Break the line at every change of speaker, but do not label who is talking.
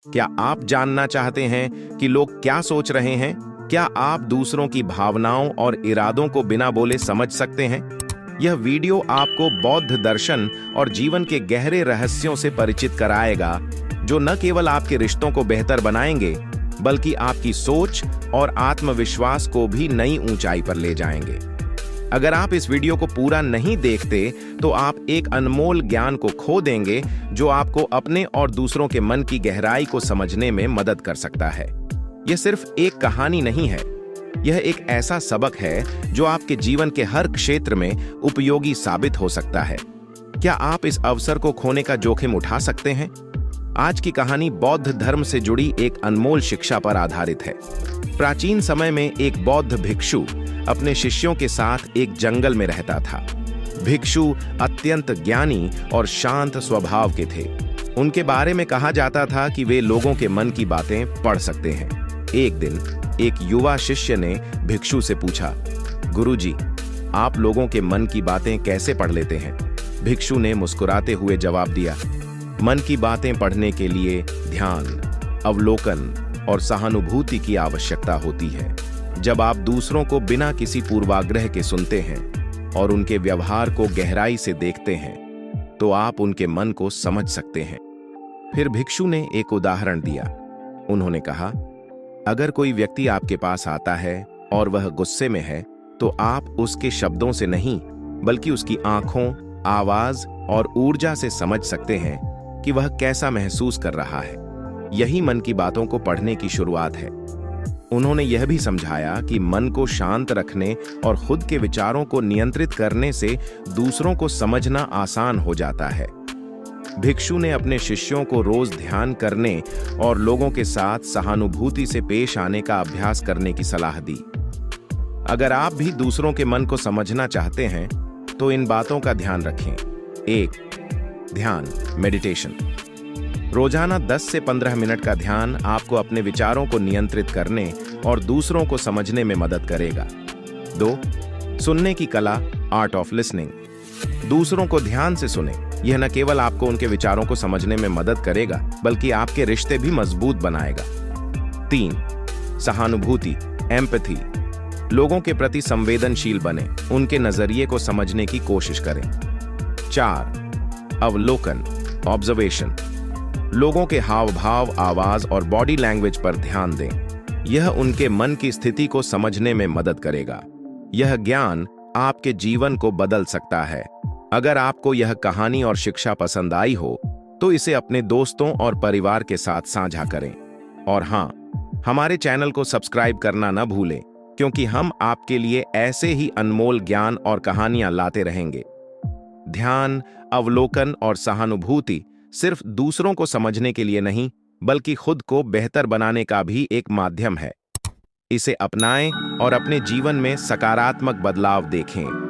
क्या आप जानना चाहते हैं कि लोग क्या सोच रहे हैं? क्या आप दूसरों की भावनाओं और इरादों को बिना बोले समझ सकते हैं? यह वीडियो आपको बौद्ध दर्शन और जीवन के गहरे रहस्यों से परिचित कराएगा, जो न केवल आपके रिश्तों को बेहतर बनाएंगे, बल्कि आपकी सोच और आत्मविश्वास को भी नई ऊंचाई पर ले जाएंगे। अगर आप इस वीडियो को पूरा नहीं देखते, तो आप एक अनमोल ज्ञान को खो देंगे, जो आपको अपने और दूसरों के मन की गहराई को समझने में मदद कर सकता है। यह सिर्फ एक कहानी नहीं है, यह एक ऐसा सबक है जो आपके जीवन के हर क्षेत्र में उपयोगी साबित हो सकता है। क्या आप इस अवसर को खोने का जोखिम उठा सकते हैं? आज की कहानी बौद्ध धर्म से जुड़ी एक अनमोल शिक्षा पर आधारित है। प्राचीन समय में एक बौद्ध भिक्षु अपने शिष्यों के साथ एक जंगल में रहता था। भिक्षु अत्यंत ज्ञानी और शांत स्वभाव के थे। उनके बारे में कहा जाता था कि वे लोगों के मन की बातें पढ़ सकते हैं। एक दिन एक युवा शिष्य ने भिक्षु से पूछा, गुरुजी, आप लोगों के मन की बातें कैसे पढ़ लेते हैं? भिक्षु ने मुस्कुराते हुए जवाब दिया, मन की बातें पढ़ने के लिए ध्यान, अवलोकन और सहानुभूति की आवश्यकता होती है। जब आप दूसरों को बिना किसी पूर्वाग्रह के सुनते हैं और उनके व्यवहार को गहराई से देखते हैं, तो आप उनके मन को समझ सकते हैं। फिर भिक्षु ने एक उदाहरण दिया। उन्होंने कहा, अगर कोई व्यक्ति आपके पास आता है और वह गुस्से में है, तो आप उसके शब्दों से नहीं, बल्कि उसकी आंखों, आवाज और ऊर्जा से समझ सकते हैं कि वह कैसा महसूस कर रहा है। यही मन की बातों को पढ़ने की शुरुआत है। उन्होंने यह भी समझाया कि मन को शांत रखने और खुद के विचारों को नियंत्रित करने से दूसरों को समझना आसान हो जाता है। भिक्षु ने अपने शिष्यों को रोज ध्यान करने और लोगों के साथ सहानुभूति से पेश आने का अभ्यास करने की सलाह दी। अगर आप भी दूसरों के मन को समझना चाहते हैं, तो इन बातों का ध्यान रखें। 1. ध्यान, मेडिटेशन। रोजाना 10 से 15 मिनट का ध्यान आपको अपने विचारों को नियंत्रित करने और दूसरों को समझने में मदद करेगा। 2. सुनने की कला, आर्ट ऑफ लिसनिंग। दूसरों को ध्यान से सुने। यह न केवल आपको उनके विचारों को समझने में मदद करेगा, बल्कि आपके रिश्ते भी मजबूत बनाएगा। 3. सहानुभूति, एम्पैथी। लोगों के प्रति संवेदनशील बने, उनके नजरिए को समझने की कोशिश करें। 4. अवलोकन, ऑब्जर्वेशन। लोगों के हाव भाव, आवाज और बॉडी लैंग्वेज पर ध्यान दें। यह उनके मन की स्थिति को समझने में मदद करेगा। यह ज्ञान आपके जीवन को बदल सकता है। अगर आपको यह कहानी और शिक्षा पसंद आई हो, तो इसे अपने दोस्तों और परिवार के साथ साझा करें। और हाँ, हमारे चैनल को सब्सक्राइब करना न भूलें, क्योंकि हम आपके लिए ऐसे ही अनमोल ज्ञान और कहानियां लाते रहेंगे। ध्यान, अवलोकन और सहानुभूति सिर्फ दूसरों को समझने के लिए नहीं, बल्कि खुद को बेहतर बनाने का भी एक माध्यम है। इसे अपनाएं और अपने जीवन में सकारात्मक बदलाव देखें।